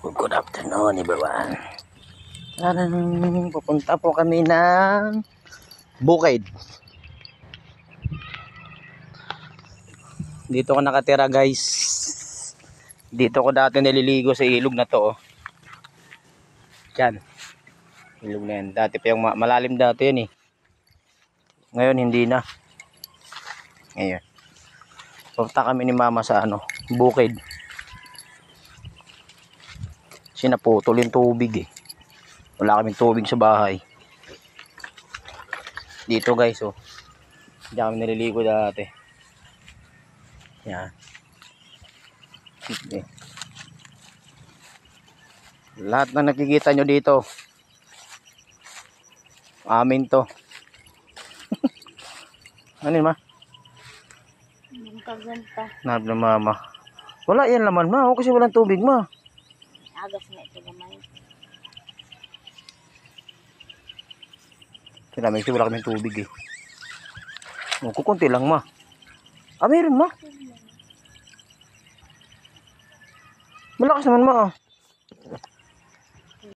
Good afternoon everyone. Pupunta po kami ng bukid. Dito ko nakatira guys. Dito ko dati naliligo sa ilog na to. Diyan. Ilog na yan. Dati pa yung malalim dati yan eh. Ngayon hindi na. Ngayon. Punta kami ni mama sa bukid. Sinaputol yung tubig eh. Wala kaming tubig sa bahay. Dito guys oh. Diyan kami naliligo dati. Yan. Okay. Lahat na nakikita nyo dito amin to. Ano yun ma? Nahab na mama. Wala yan laman ma. Kasi walang tubig ma. Agas na ito naman. Kailangan kasi wala kaming tubig eh. Kukunti lang ma. Meron ma. Malakas naman ma.